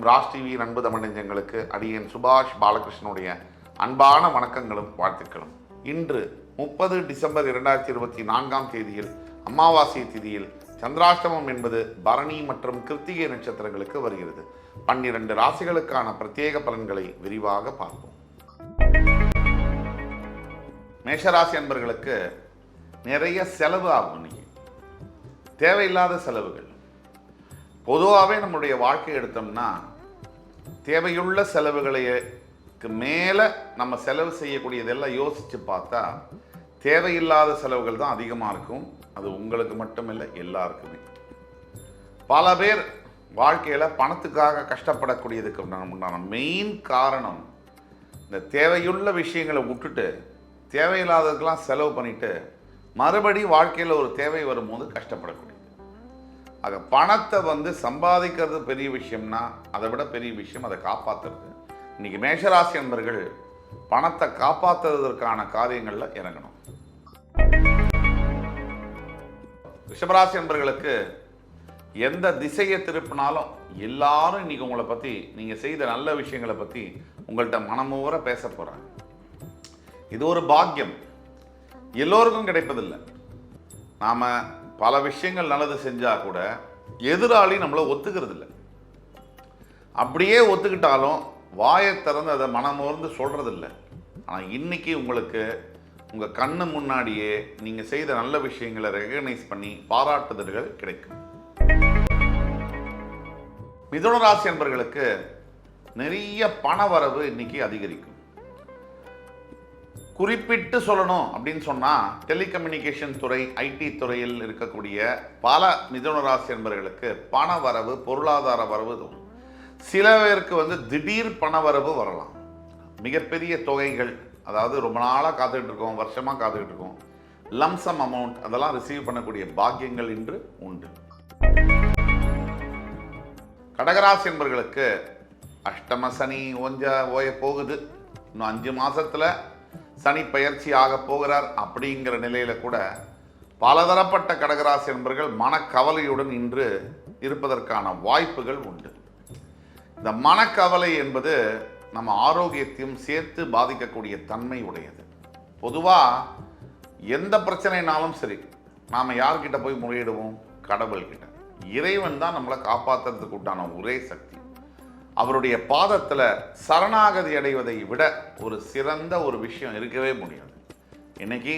Raj TV அன்பு தமிழ் நெஞ்சங்களுக்கு அடியேன் சுபாஷ் பாலகிருஷ்ணனுடைய அன்பான வணக்கங்களும் வாழ்த்துக்களும். இன்று 30 டிசம்பர் 2024 தேதியில் அமாவாசை திதியில் சந்திராஷ்டமம் என்பது பரணி மற்றும் கிருத்திகை நட்சத்திரங்களுக்கு வருகிறது. 12 ராசிகளுக்கான பிரத்யேக பலன்களை விரிவாக பார்ப்போம். மேஷராசி அன்பர்களுக்கு நிறைய செலவு ஆகும். இன்னைக்கு தேவையில்லாத செலவுகள். பொதுவாகவே நம்மளுடைய வாழ்க்கை எடுத்தோம்னா தேவையுள்ள செலவுகளுக்கு மேலே நம்ம செலவு செய்யக்கூடியதெல்லாம் யோசித்து பார்த்தா தேவையில்லாத செலவுகள் தான் அதிகமாக இருக்கும். அது உங்களுக்கு மட்டும் இல்லை, எல்லாருக்குமே. பல பேர் வாழ்க்கையில் பணத்துக்காக கஷ்டப்படக்கூடியதுக்கு உண்டான மெயின் காரணம் இந்த தேவையுள்ள விஷயங்களை விட்டுட்டு தேவையில்லாததுக்கெல்லாம் செலவு பண்ணிட்டு மறுபடி வாழ்க்கையில் ஒரு தேவை வரும்போது கஷ்டப்படக்கூடியது. ஆக பணத்தை சம்பாதிக்கிறது பெரிய விஷயம்னா அதை விட பெரிய விஷயம் அதை காப்பாற்றுறது. இன்னைக்கு மேஷராசி என்பர்கள் பணத்தை காப்பாற்றுவதற்கான காரியங்களில் இறங்கணும். ரிஷபராசி என்பர்களுக்கு எந்த திசையை திருப்பினாலும் எல்லாரும் இன்னைக்கு உங்களை பற்றி, நீங்கள் செய்த நல்ல விஷயங்களை பற்றி உங்கள்கிட்ட மனமுவர பேச போகிறாங்க. இது ஒரு பாக்கியம், எல்லோருக்கும் கிடைப்பதில்லை. நாம் பல விஷயங்கள் நல்லது செஞ்சால் கூட எதிராளி நம்மளை ஒத்துக்கிறது இல்லை. அப்படியே ஒத்துக்கிட்டாலும் வாயை திறந்து அதை மனமோர்ந்து சொல்கிறதில்ல. ஆனால் இன்னைக்கு உங்களுக்கு உங்கள் கண்ணு முன்னாடியே நீங்கள் செய்த நல்ல விஷயங்களை ரெகக்னைஸ் பண்ணி பாராட்டுதல்கள் கிடைக்கும். மிதுன ராசி என்பவர்களுக்கு நிறைய பண வரவு இன்னைக்கு அதிகரிக்கும். குறிப்பிட்டு சொல்லணும் அப்படின்னு சொன்னால் டெலிகம்யூனிகேஷன் துறை, ஐடி துறையில் இருக்கக்கூடிய பல மிதுன ராசி என்பவர்களுக்கு பண வரவு, பொருளாதார வரவு தோணும். சில பேருக்கு திடீர் பண வரவு வரலாம். மிகப்பெரிய தொகைகள், அதாவது ரொம்ப நாளாக காத்துக்கிட்டு இருக்கோம், வருஷமாக காத்துக்கிட்டு இருக்கோம், லம்சம் அமௌண்ட் அதெல்லாம் ரிசீவ் பண்ணக்கூடிய பாக்கியங்கள் இன்று உண்டு. கடகராசி என்பவர்களுக்கு அஷ்டம சனி ஓய போகுது. இன்னும் 5 மாதத்தில் சனி பயிற்சி ஆக போகிறார். அப்படிங்கிற நிலையில கூட பலதரப்பட்ட கடகராசி என்பர்கள் மனக்கவலையுடன் இன்று இருப்பதற்கான வாய்ப்புகள் உண்டு. இந்த மனக்கவலை என்பது நம்ம ஆரோக்கியத்தையும் சேர்த்து பாதிக்கக்கூடிய தன்மை உடையது. பொதுவாக எந்த பிரச்சனைனாலும் சரி, நாம் யார்கிட்ட போய் முறையிடுவோம்? கடவுள்கிட்ட. இறைவன் தான் நம்மளை காப்பாற்றுறதுக்கு உண்டான ஒரே சக்தி. அவருடைய பாதத்தில் சரணாகதி அடைவதை விட ஒரு சிறந்த ஒரு விஷயம் இருக்கவே முடியாது. இன்னைக்கு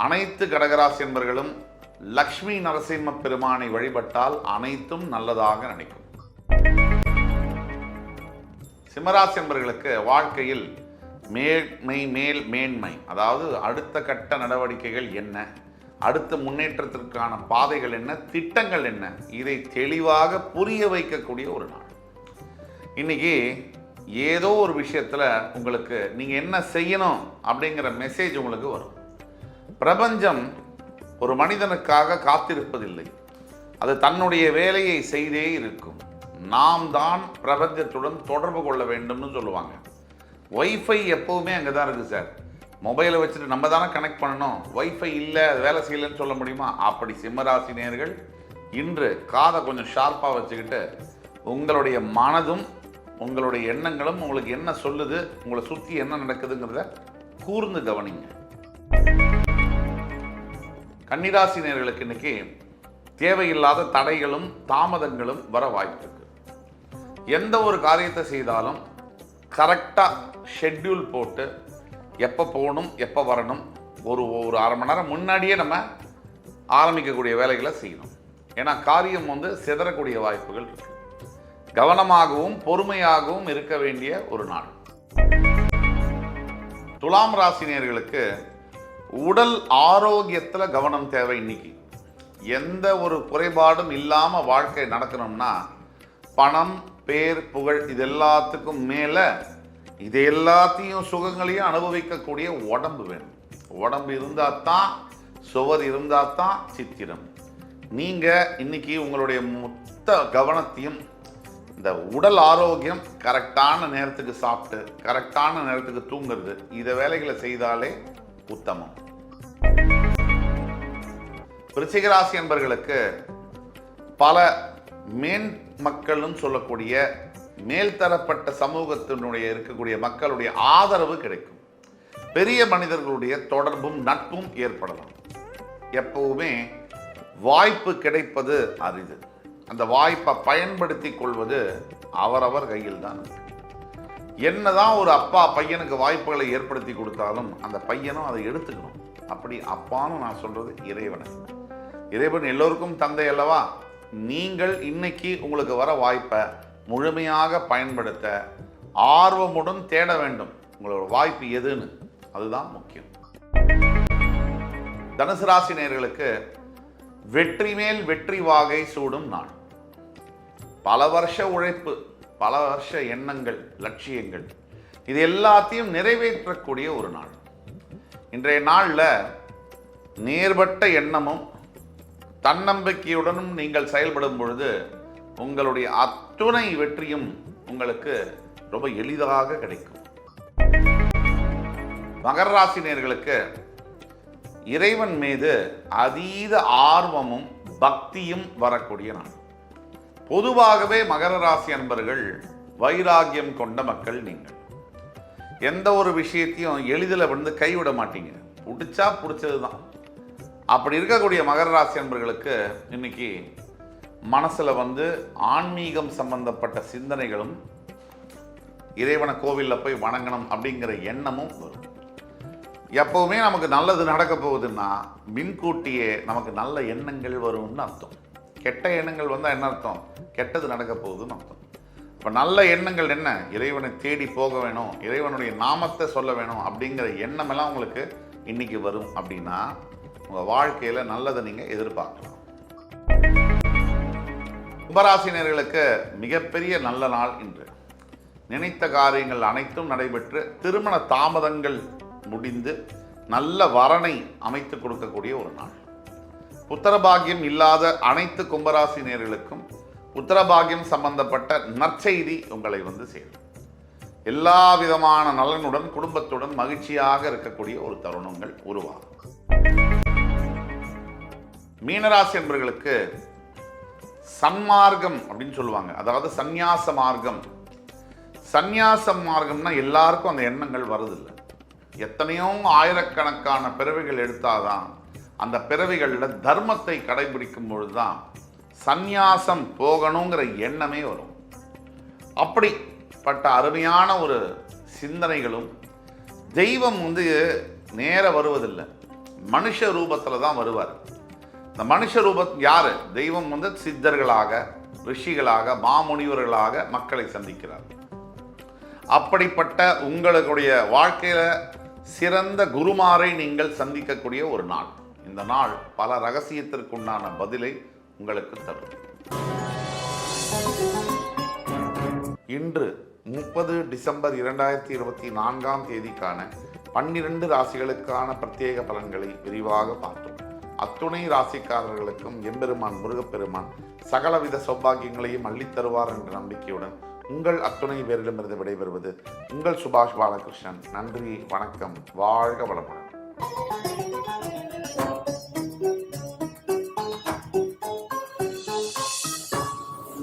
அனைத்து கடகராசி என்பர்களும் லக்ஷ்மி நரசிம்ம பெருமானை வழிபட்டால் அனைத்தும் நல்லதாக நினைக்கும். சிம்மராசி என்பர்களுக்கு வாழ்க்கையில் மேன்மை, அதாவது அடுத்த கட்ட நடவடிக்கைகள் என்ன, அடுத்த முன்னேற்றத்திற்கான பாதைகள் என்ன, திட்டங்கள் என்ன, இதை தெளிவாக புரிய வைக்கக்கூடிய ஒரு நாள். இன்னைக்கு ஏதோ ஒரு விஷயத்தில் உங்களுக்கு நீங்கள் என்ன செய்யணும் அப்படிங்கிற மெசேஜ் உங்களுக்கு வரும். பிரபஞ்சம் ஒரு மனிதனுக்காக காத்திருப்பதில்லை, அது தன்னுடைய வேலையை செய்தே இருக்கும். நாம் தான் பிரபஞ்சத்துடன் தொடர்பு கொள்ள வேண்டும்னு சொல்லுவாங்க. ஒய்ஃபை எப்போவுமே அங்கே தான் இருக்குது சார். மொபைலை வச்சுட்டு நம்ம தானே கனெக்ட் பண்ணணும், ஒய்ஃபை இல்லை அது வேலை செய்யலைன்னு சொல்ல முடியுமா? அப்படி சிம்மராசி நேயர்கள் இன்று காதை கொஞ்சம் ஷார்ப்பாக வச்சுக்கிட்டு உங்களுடைய மனதும் உங்களுடைய எண்ணங்களும் உங்களுக்கு என்ன சொல்லுது, உங்களை சுற்றி என்ன நடக்குதுங்கிறத கூர்ந்து கவனிங்க. கன்னிராசி நேயர்களுக்கு இன்னைக்கு தேவையில்லாத தடைகளும் தாமதங்களும் வர வாய்ப்பு இருக்கு. எந்த ஒரு காரியத்தை செய்தாலும் கரெக்டாக ஷெட்யூல் போட்டு எப்போ போகணும், எப்போ வரணும், ஒரு 1/2 மணி நேரம் முன்னாடியே நம்ம ஆரம்பிக்கக்கூடிய வேலைகளை செய்யணும். ஏன்னா காரியம் சிதறக்கூடிய வாய்ப்புகள் இருக்கு. கவனமாகவும் பொறுமையாகவும் இருக்க வேண்டிய ஒரு நாள். துலாம் ராசினியர்களுக்கு உடல் ஆரோக்கியத்தில் கவனம் தேவை. இன்னைக்கு எந்த ஒரு குறைபாடும் இல்லாமல் வாழ்க்கை நடக்கணும்னா பணம், பேர், புகழ் இது எல்லாத்துக்கும் மேலே இது எல்லாத்தையும் சுகங்களையும் அனுபவிக்கக்கூடிய உடம்பு வேணும். உடம்பு இருந்தால் தான், சுவர் இருந்தால் தான் சித்திரம். நீங்கள் இன்னைக்கு உங்களுடைய மொத்த கவனத்தையும் இந்த உடல் ஆரோக்கியம், கரெக்டான நேரத்துக்கு சாப்பிட்டு கரெக்டான நேரத்துக்கு தூங்குறது, இதை வேலைகளை செய்தாலே உத்தமம். விருச்சிக ராசி என்பவர்களுக்கு பல மேன் மக்கள்னு சொல்லக்கூடிய மேல்தரப்பட்ட சமூகத்தினுடைய இருக்கக்கூடிய மக்களுடைய ஆதரவு கிடைக்கும். பெரிய மனிதர்களுடைய தொடர்பும் நட்பும் ஏற்படலாம். எப்பவுமே வாய்ப்பு கிடைப்பது அரிது. அந்த வாய்ப்பை பயன்படுத்தி கொள்வது அவரவர் கையில் தான். என்னதான் ஒரு அப்பா பையனுக்கு வாய்ப்புகளை ஏற்படுத்தி கொடுத்தாலும் அந்த பையனும் அதை எடுத்துக்கணும். அப்படி அப்பான்னு நான் சொல்றது இறைவனை. இறைவன் எல்லோருக்கும் தந்தை அல்லவா? நீங்கள் இன்னைக்கு உங்களுக்கு வர வாய்ப்பை முழுமையாக பயன்படுத்த ஆர்வமுடன் தேட வேண்டும். உங்களோட வாய்ப்பு எதுன்னு, அதுதான் முக்கியம். தனுசு ராசி நேயர்களுக்கு வெற்றி மேல் வெற்றி வாகை சூடும் நாள். பல வருஷ உழைப்பு, பல வருஷ எண்ணங்கள், லட்சியங்கள், இது எல்லாத்தையும் நிறைவேற்றக்கூடிய ஒரு நாள். இன்றைய நாளில் நேர்பட்ட எண்ணமும் தன்னம்பிக்கையுடனும் நீங்கள் செயல்படும் பொழுது உங்களுடைய அத்துணை வெற்றியும் உங்களுக்கு ரொம்ப எளிதாக கிடைக்கும். மகர ராசி நேயர்களுக்கு இறைவன் மீது அதீத ஆர்வமும் பக்தியும் வரக்கூடிய நாள். பொதுவாகவே மகர ராசி அன்பர்கள் வைராகியம் கொண்ட மக்கள். நீங்கள் எந்த ஒரு விஷயத்தையும் எளிதில் வந்து கைவிட மாட்டீங்க. பிடிச்சா பிடிச்சது தான். அப்படி இருக்கக்கூடிய மகர ராசி அன்பர்களுக்கு இன்னைக்கு மனசில் வந்து ஆன்மீகம் சம்பந்தப்பட்ட சிந்தனைகளும் இறைவனை கோவிலில் போய் வணங்கணும் அப்படிங்கிற எண்ணமும் வரும். எப்பவுமே நமக்கு நல்லது நடக்க போகுதுன்னா மின்கூட்டியே நமக்கு நல்ல எண்ணங்கள் வரும்னு அர்த்தம். கெட்ட எண்ணங்கள் வந்தால் என்ன அர்த்தம்? கெட்டது நடக்க போகுதுன்னு அர்த்தம். இப்போ நல்ல எண்ணங்கள் என்ன? இறைவனை தேடி போக வேணும், இறைவனுடைய நாமத்தை சொல்ல வேணும் அப்படிங்கிற எண்ணமெல்லாம் உங்களுக்கு இன்னைக்கு வரும். அப்படின்னா உங்கள் வாழ்க்கையில் நல்லதை நீங்கள் எதிர்பார்க்கலாம். கும்பராசினியர்களுக்கு மிகப்பெரிய நல்ல நாள் இன்று. நினைத்த காரியங்கள் அனைத்தும் நடைபெற்று திருமண தாமதங்கள் முடிந்து நல்ல வரனை அமைத்து கொடுக்கக்கூடிய ஒரு நாள். புத்திரபாகியம் இல்லாத அனைத்து கும்பராசினியர்களுக்கும் புத்திரபாகியம் சம்பந்தப்பட்ட நற்செய்தி உங்களை வந்து சேரும். எல்லா விதமான நலனுடன் குடும்பத்துடன் மகிழ்ச்சியாக இருக்கக்கூடிய ஒரு தருணங்கள் உருவாகும். மீனராசி என்பவர்களுக்கு சன்மார்க்கம் அப்படின்னு சொல்லுவாங்க, அதாவது சந்நியாச மார்க்கம். சந்நியாச மார்க்கம்னா எல்லாருக்கும் அந்த எண்ணங்கள் வருதில்லை. எத்தனையோ ஆயிரக்கணக்கான பிறவிகள் எடுத்தாதான் அந்த பிறவிகளில் தர்மத்தை கடைபிடிக்கும் பொழுதுதான் சந்நியாசம் போகணுங்கிற எண்ணமே வரும். அப்படிப்பட்ட அருமையான ஒரு சிந்தனைகளும் தெய்வம் வந்து நேர வருவதில்லை, மனுஷ ரூபத்தில் தான் வருவார். இந்த மனுஷ ரூபம் யாரு? தெய்வம் வந்து சித்தர்களாக, ரிஷிகளாக, மாமுனிவர்களாக மக்களை சந்திக்கிறார். அப்படிப்பட்ட உங்களுடைய வாழ்க்கையில சிறந்த குருமாரை நீங்கள் சந்திக்கக்கூடிய ஒரு நாள். இந்த நாள் பல ரகசியத்திற்குண்டான பதிலை உங்களுக்கு தரும். இன்று 30 டிசம்பர் 2024 தேதிக்கான 12 ராசிகளுக்கான பிரத்யேக பலன்களை விரிவாக பார்த்தோம். அத்துணை ராசிக்காரர்களுக்கும் எம்பெருமான் முருகப்பெருமான் சகலவித சௌபாகியங்களையும் அள்ளித்தருவார் என்ற நம்பிக்கையுடன் உங்கள் அத்துணை பேரிடமிருந்து விடைபெறுவது உங்கள் சுபாஷ் பாலகிருஷ்ணன். நன்றி, வணக்கம், வாழ்க வளமுடன்.